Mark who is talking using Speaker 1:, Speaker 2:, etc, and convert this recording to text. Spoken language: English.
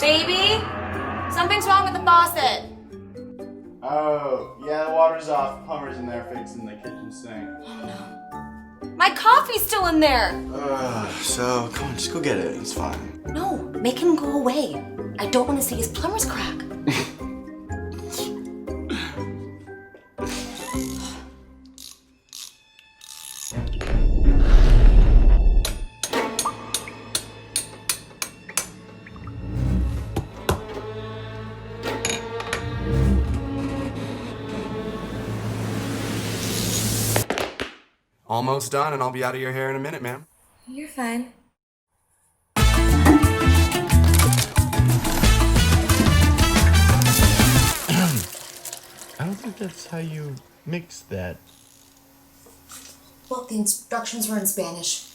Speaker 1: Baby? Something's wrong with the faucet.
Speaker 2: Oh, yeah, the water's off. Plumber's in there fixing the kitchen sink.
Speaker 1: Oh no. My coffee's still in there.
Speaker 2: So, come on, just go get it. It's fine.
Speaker 1: No, make him go away. I don't want to see his plumber's crack.
Speaker 3: Almost done, and I'll be out of your hair in a minute, ma'am.
Speaker 1: You're fine.
Speaker 4: I don't think that's how you mix that.
Speaker 1: Well, the instructions were in Spanish.